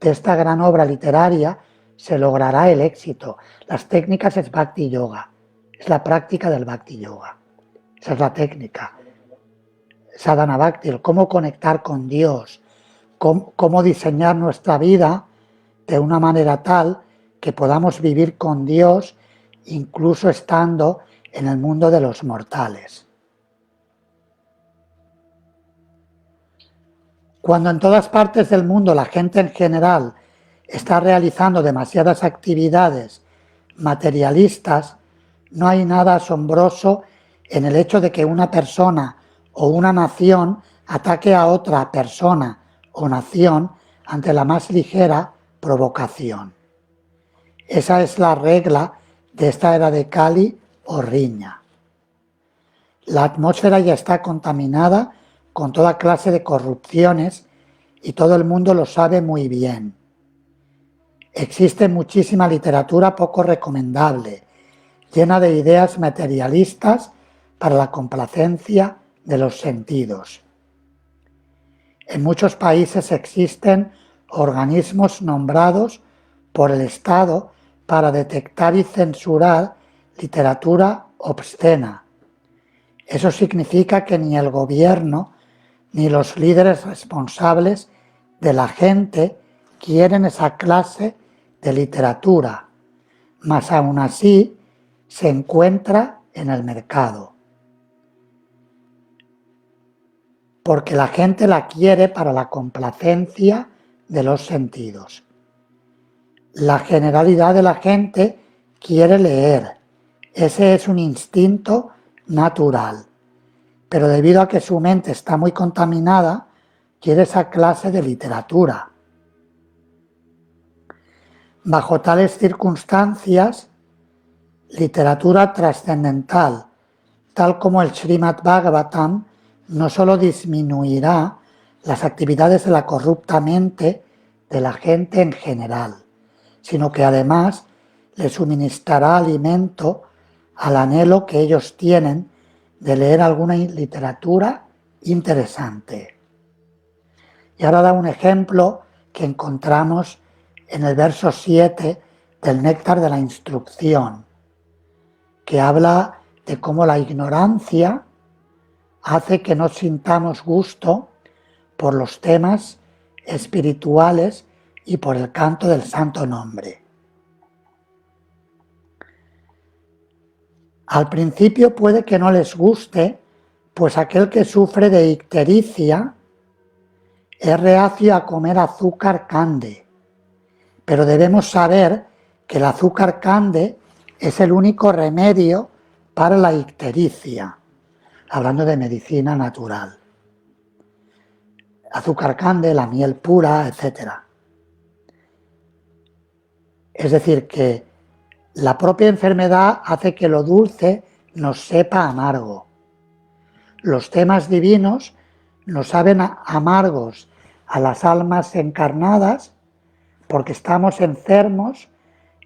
de esta gran obra literaria, se logrará el éxito. Las técnicas es Bhakti Yoga, es la práctica del Bhakti Yoga. Esa es la técnica. Sadhana Bhakti, el cómo conectar con Dios, cómo diseñar nuestra vida de una manera tal que podamos vivir con Dios incluso estando en el mundo de los mortales. Cuando en todas partes del mundo la gente en general está realizando demasiadas actividades materialistas, no hay nada asombroso en el hecho de que una persona o una nación ataque a otra persona o nación ante la más ligera provocación. Esa es la regla de esta era de Kali o riña. La atmósfera ya está contaminada con toda clase de corrupciones y todo el mundo lo sabe muy bien. Existe muchísima literatura poco recomendable, llena de ideas materialistas para la complacencia de los sentidos. En muchos países existen organismos nombrados por el Estado para detectar y censurar literatura obscena. Eso significa que ni el gobierno ni los líderes responsables de la gente quieren esa clase de literatura, mas aún así se encuentra en el mercado. Porque la gente la quiere para la complacencia de los sentidos. La generalidad de la gente quiere leer. Ese es un instinto natural. Pero debido a que su mente está muy contaminada, quiere esa clase de literatura. Bajo tales circunstancias, literatura trascendental, tal como el Srimad Bhagavatam, no solo disminuirá las actividades de la corrupta mente de la gente en general, sino que además le suministrará alimento al anhelo que ellos tienen de leer alguna literatura interesante. Y ahora da un ejemplo que encontramos en el verso 7 del Néctar de la Instrucción, que habla de cómo la ignorancia hace que no sintamos gusto por los temas espirituales y por el canto del santo nombre. Al principio puede que no les guste, pues aquel que sufre de ictericia es reacio a comer azúcar cande, pero debemos saber que el azúcar cande es el único remedio para la ictericia, hablando de medicina natural. Azúcar cande, la miel pura, etc. Es decir, que la propia enfermedad hace que lo dulce nos sepa amargo. Los temas divinos nos saben amargos a las almas encarnadas porque estamos enfermos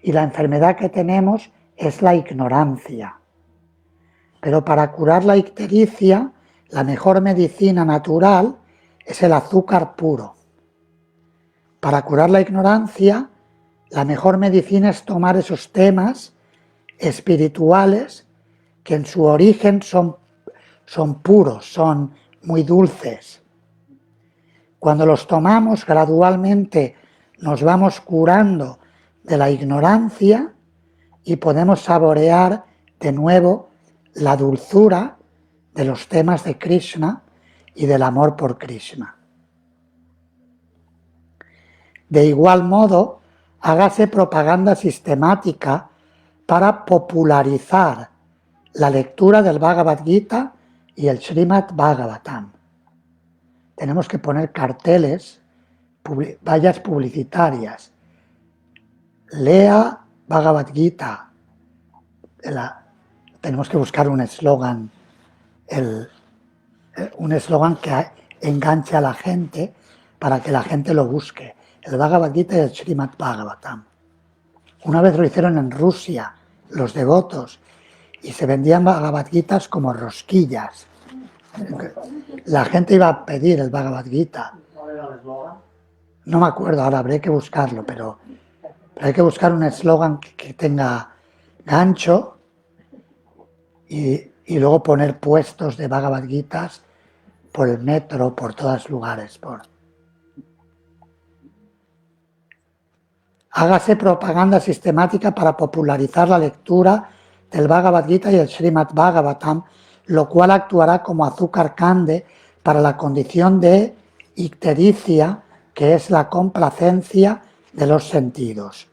y la enfermedad que tenemos es la ignorancia. Pero para curar la ictericia, la mejor medicina natural es el azúcar puro. Para curar la ignorancia, la mejor medicina es tomar esos temas espirituales que en su origen son puros, son muy dulces. Cuando los tomamos, gradualmente nos vamos curando de la ignorancia y podemos saborear de nuevo la dulzura de los temas de Krishna y del amor por Krishna. De igual modo, hágase propaganda sistemática para popularizar la lectura del Bhagavad Gita y el Srimad Bhagavatam. Tenemos que poner carteles, vallas publicitarias. Lea Bhagavad Gita. Tenemos que buscar un eslogan, un eslogan que enganche a la gente para que la gente lo busque. El Bhagavad Gita y el Srimad Bhagavatam. Una vez lo hicieron en Rusia, los devotos, y se vendían Bhagavad Gitas como rosquillas. La gente iba a pedir el Bhagavad Gita. ¿Cuál era el eslogan? No me acuerdo, ahora habría que buscarlo, pero hay que buscar un eslogan que tenga gancho y luego poner puestos de Bhagavad Gitas por el metro, por todos lugares. Hágase propaganda sistemática para popularizar la lectura del Bhagavad Gita y el Srimad Bhagavatam, lo cual actuará como azúcar cande para la condición de ictericia, que es la complacencia de los sentidos.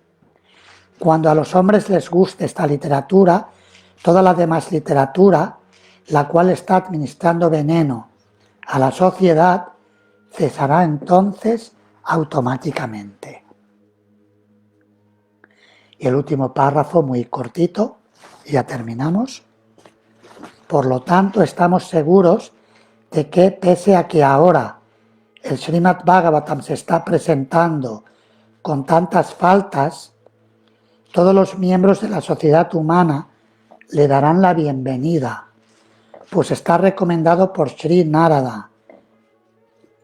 Cuando a los hombres les guste esta literatura, toda la demás literatura, la cual está administrando veneno a la sociedad, cesará entonces automáticamente. Y el último párrafo, muy cortito, y ya terminamos. Por lo tanto, estamos seguros de que, pese a que ahora el Srimad Bhagavatam se está presentando con tantas faltas, todos los miembros de la sociedad humana le darán la bienvenida, pues está recomendado por Sri Narada,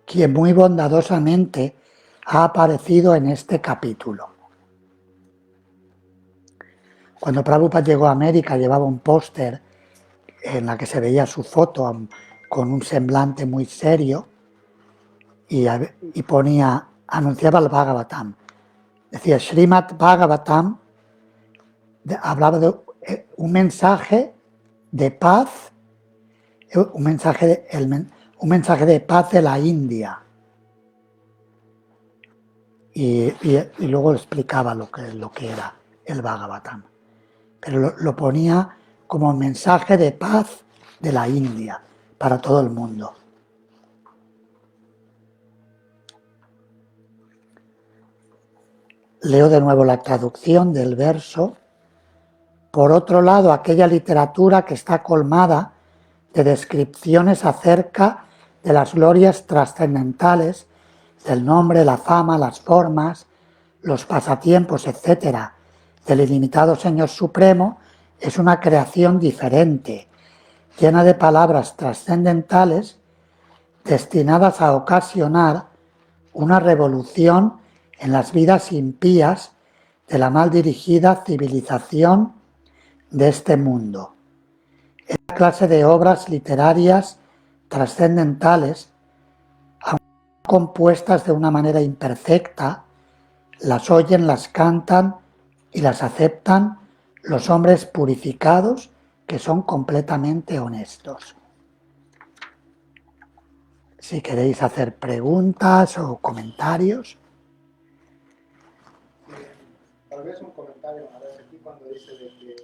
quien muy bondadosamente ha aparecido en este capítulo. Cuando Prabhupada llegó a América llevaba un póster en la que se veía su foto con un semblante muy serio y ponía, anunciaba el Bhagavatam. Decía Srimad Bhagavatam, hablaba de un mensaje de paz, un mensaje de paz de la India. Y luego explicaba lo que era el Bhagavatam. Pero lo ponía como mensaje de paz de la India para todo el mundo. Leo de nuevo la traducción del verso. Por otro lado, aquella literatura que está colmada de descripciones acerca de las glorias trascendentales, del nombre, la fama, las formas, los pasatiempos, etc., del ilimitado Señor Supremo, es una creación diferente, llena de palabras trascendentales destinadas a ocasionar una revolución en las vidas impías de la mal dirigida civilización de este mundo. Esta clase de obras literarias trascendentales, aunque compuestas de una manera imperfecta, las oyen, las cantan y las aceptan los hombres purificados que son completamente honestos. Si queréis hacer preguntas o comentarios. Tal vez un comentario, a ver, aquí cuando dice de que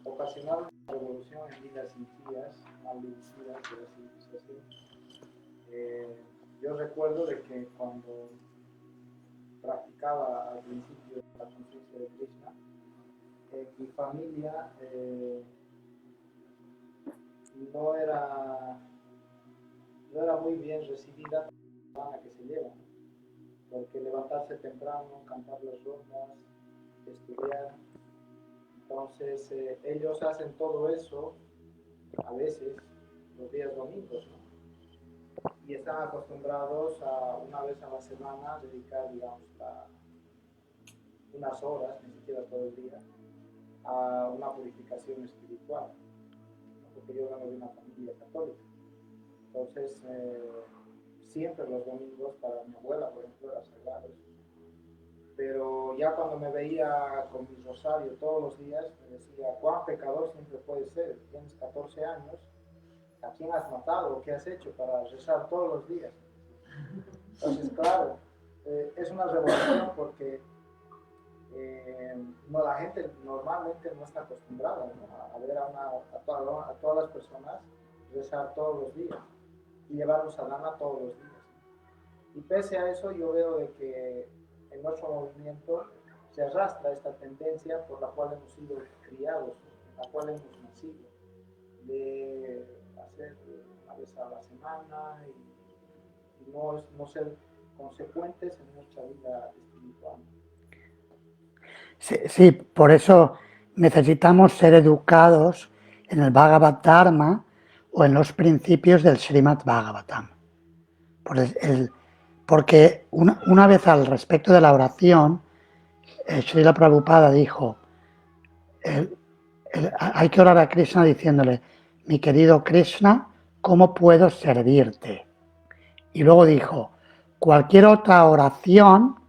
ocasionar una revolución en vidas impías, mal dirigidas de la civilización. Yo recuerdo de que cuando practicaba al principio la conciencia de Krishna, mi familia no era muy bien recibida por la que se lleva, porque levantarse temprano, cantar las rondas, estudiar, entonces ellos hacen todo eso a veces los días domingos, ¿no? Y están acostumbrados a una vez a la semana dedicar, digamos, unas horas, ni siquiera todo el día, a una purificación espiritual, ¿no? Porque yo vengo de una familia católica. Entonces, siempre los domingos para mi abuela, por ejemplo, era sagrado. Pero ya cuando me veía con mi rosario todos los días, me decía, ¿cuán pecador siempre puedes ser? Tienes 14 años, ¿a quién has matado o qué has hecho para rezar todos los días? Entonces, claro, es una revolución porque la gente normalmente no está acostumbrada, ¿no? A ver a todas las personas rezar todos los días y llevar un sadhana todos los días. Y pese a eso, yo veo de que en nuestro movimiento se arrastra esta tendencia por la cual hemos sido criados, la cual hemos nacido, de hacer una vez a la semana y no ser consecuentes en nuestra vida espiritual. Sí, por eso necesitamos ser educados en el Bhagavad Dharma o en los principios del Srimad Bhagavatam. Porque una vez al respecto de la oración, Srila Prabhupada dijo, hay que orar a Krishna diciéndole, mi querido Krishna, ¿cómo puedo servirte? Y luego dijo, cualquier otra oración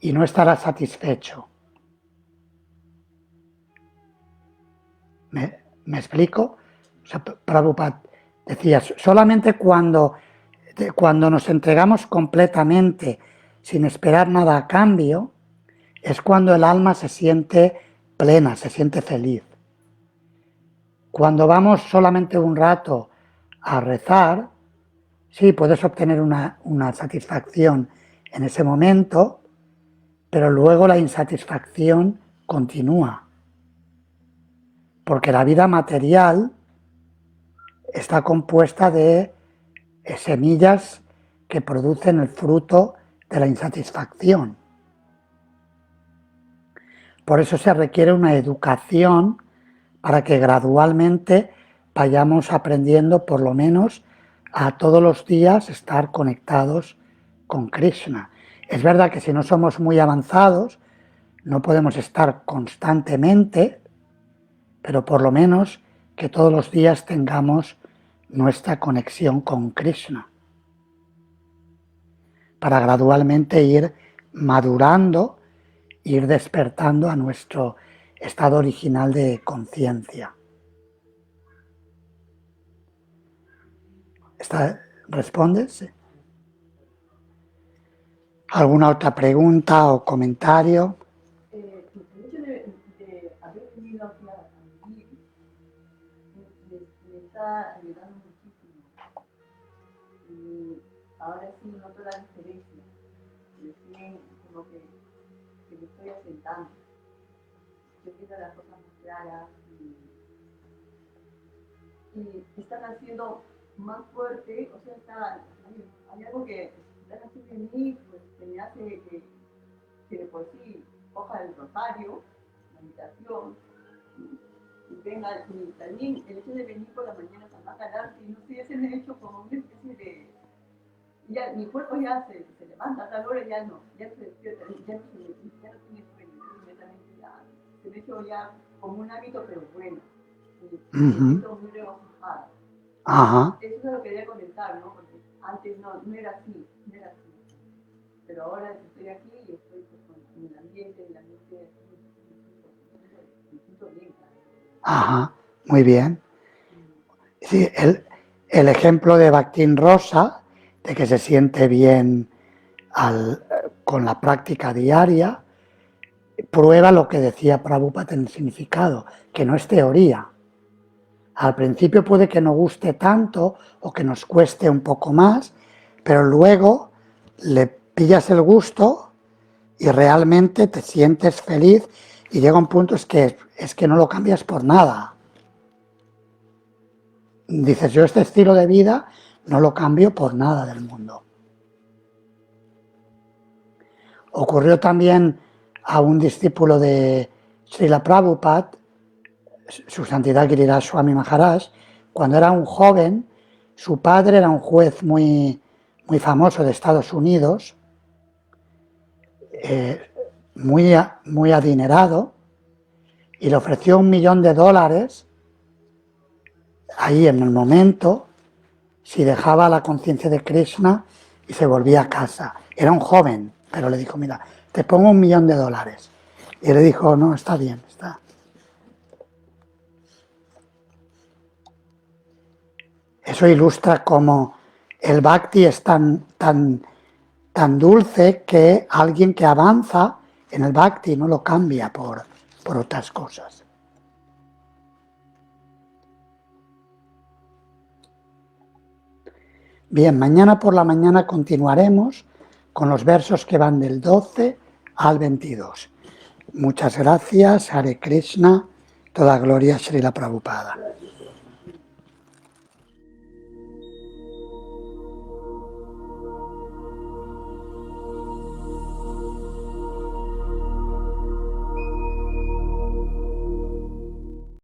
y no estarás satisfecho. ¿Me explico? O sea, Prabhupada decía, solamente cuando nos entregamos completamente sin esperar nada a cambio, es cuando el alma se siente plena, se siente feliz. Cuando vamos solamente un rato a rezar, sí, puedes obtener una satisfacción en ese momento, pero luego la insatisfacción continúa. Porque la vida material está compuesta de semillas que producen el fruto de la insatisfacción. Por eso se requiere una educación para que gradualmente vayamos aprendiendo por lo menos a todos los días estar conectados con Krishna. Es verdad que si no somos muy avanzados, no podemos estar constantemente, pero por lo menos que todos los días tengamos nuestra conexión con Krishna, para gradualmente ir madurando, ir despertando a nuestro estado original de conciencia. ¿Respondes? ¿Alguna otra pregunta o comentario? El hecho de haber venido aquí a vivir me está ayudando muchísimo. Y ahora sí noto la diferencia. Recién como que me estoy asentando. Estoy viendo las cosas más claras y están haciendo más fuerte, o sea, hay algo que están haciendo en mí, pues que me hace que de por sí coja el rosario, la meditación, y venga, y también el hecho de venir por la mañana a calar, y no sé, ese me ha hecho como una especie de, ya mi cuerpo ya se levanta, a tal hora ya no se despierta, ya no tiene sueño, inmediatamente ya se me ha hecho ya como un hábito, pero bueno, y me siento muy regocijada. Ajá. Eso es lo que quería comentar, ¿no? Porque antes no era así. Pero ahora estoy aquí y estoy pues, con el ambiente, me siento bien. Ajá, muy bien. Sí, el ejemplo de Bhaktin Rosa, de que se siente bien con la práctica diaria, prueba lo que decía Prabhupada en el significado, que no es teoría. Al principio puede que no guste tanto o que nos cueste un poco más, pero luego le pillas el gusto y realmente te sientes feliz y llega un punto es que no lo cambias por nada. Dices, yo este estilo de vida no lo cambio por nada del mundo. Ocurrió también a un discípulo de Srila Prabhupada, su santidad Giriraj Swami Maharaj, cuando era un joven, su padre era un juez muy famoso de Estados Unidos, muy adinerado, y le ofreció $1 millón ahí en el momento, si dejaba la conciencia de Krishna y se volvía a casa. Era un joven, pero le dijo, mira, te pongo $1 millón. Y él le dijo, no, está bien, está. Eso ilustra cómo el bhakti es tan dulce que alguien que avanza en el bhakti no lo cambia por otras cosas. Bien, mañana por la mañana continuaremos con los versos que van del 12 al 22. Muchas gracias, Hare Krishna, toda gloria a Srila Prabhupada.